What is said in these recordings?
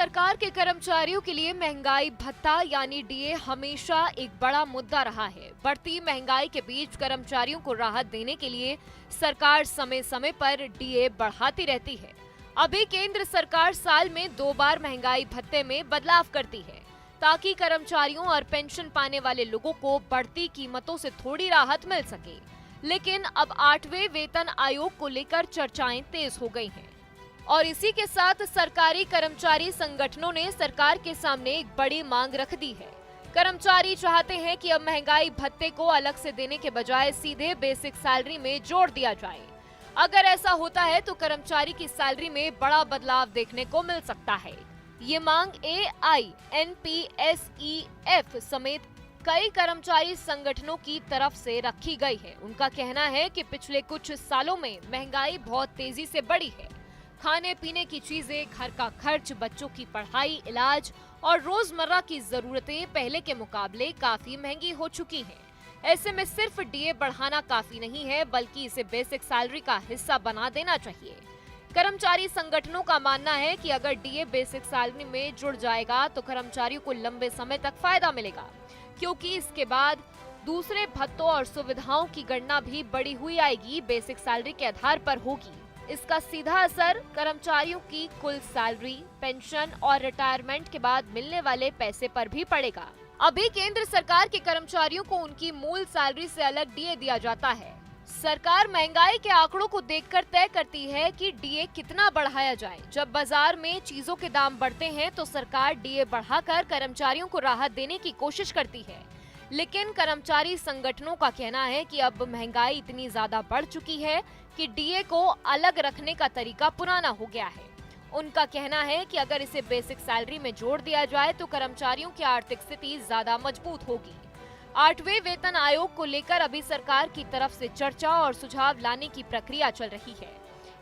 सरकार के कर्मचारियों के लिए महंगाई भत्ता यानी डीए हमेशा एक बड़ा मुद्दा रहा है। बढ़ती महंगाई के बीच कर्मचारियों को राहत देने के लिए सरकार समय समय पर डीए बढ़ाती रहती है। अभी केंद्र सरकार साल में 2 बार महंगाई भत्ते में बदलाव करती है ताकि कर्मचारियों और पेंशन पाने वाले लोगों को बढ़ती कीमतों से थोड़ी राहत मिल सके। लेकिन अब 8वें वेतन आयोग को लेकर चर्चाएं तेज हो गई हैं। और इसी के साथ सरकारी कर्मचारी संगठनों ने सरकार के सामने एक बड़ी मांग रख दी है। कर्मचारी चाहते हैं कि अब महंगाई भत्ते को अलग से देने के बजाय सीधे बेसिक सैलरी में जोड़ दिया जाए। अगर ऐसा होता है तो कर्मचारी की सैलरी में बड़ा बदलाव देखने को मिल सकता है। ये मांग AINPSEF समेत कई कर्मचारी संगठनों की तरफ से रखी गई है। उनका कहना है कि पिछले कुछ सालों में महंगाई बहुत तेजी से बढ़ी है। खाने पीने की चीजें, घर का खर्च, बच्चों की पढ़ाई, इलाज और रोजमर्रा की जरूरतें पहले के मुकाबले काफी महंगी हो चुकी हैं। ऐसे में सिर्फ डीए बढ़ाना काफी नहीं है, बल्कि इसे बेसिक सैलरी का हिस्सा बना देना चाहिए। कर्मचारी संगठनों का मानना है कि अगर डीए बेसिक सैलरी में जुड़ जाएगा तो कर्मचारियों को लंबे समय तक फायदा मिलेगा, क्योंकि इसके बाद दूसरे भत्तों और सुविधाओं की गणना भी बढ़ी हुई आएगी, बेसिक सैलरी के आधार पर होगी। इसका सीधा असर कर्मचारियों की कुल सैलरी, पेंशन और रिटायरमेंट के बाद मिलने वाले पैसे पर भी पड़ेगा। अभी केंद्र सरकार के कर्मचारियों को उनकी मूल सैलरी से अलग डीए दिया जाता है। सरकार महंगाई के आंकड़ों को देखकर तय करती है कि डीए कितना बढ़ाया जाए। जब बाजार में चीजों के दाम बढ़ते हैं तो सरकार डीए बढ़ाकर कर्मचारियों को राहत देने की कोशिश करती है। लेकिन कर्मचारी संगठनों का कहना है कि अब महंगाई इतनी ज्यादा बढ़ चुकी है कि डीए को अलग रखने का तरीका पुराना हो गया है। उनका कहना है कि अगर इसे बेसिक सैलरी में जोड़ दिया जाए तो कर्मचारियों की आर्थिक स्थिति ज्यादा मजबूत होगी। 8वें वेतन आयोग को लेकर अभी सरकार की तरफ से चर्चा और सुझाव लाने की प्रक्रिया चल रही है।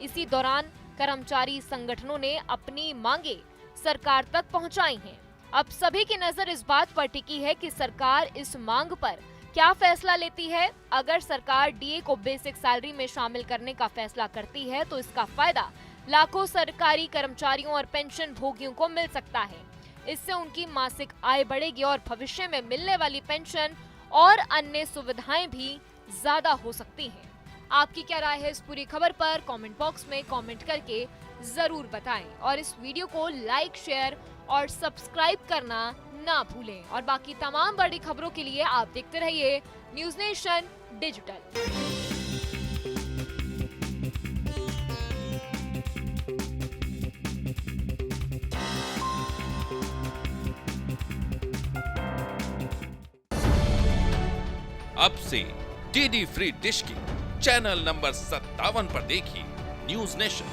इसी दौरान कर्मचारी संगठनों ने अपनी मांगे सरकार तक पहुंचाई हैं। अब सभी की नजर इस बात पर टिकी है कि सरकार इस मांग पर क्या फैसला लेती है। अगर सरकार डीए को बेसिक सैलरी में शामिल करने का फैसला करती है तो इसका फायदा लाखों सरकारी कर्मचारियों और पेंशन भोगियों को मिल सकता है। इससे उनकी मासिक आय बढ़ेगी और भविष्य में मिलने वाली पेंशन और अन्य सुविधाएं भी ज्यादा हो सकती हैं। आपकी क्या राय है इस पूरी खबर पर? कमेंट बॉक्स में कमेंट करके जरूर बताएं और इस वीडियो को लाइक, शेयर और सब्सक्राइब करना ना भूलें। और बाकी तमाम बड़ी खबरों के लिए आप देखते रहिए न्यूज़ नेशन डिजिटल। अब से डीडी फ्री डिश की चैनल नंबर 57 पर देखिए न्यूज़ नेशन।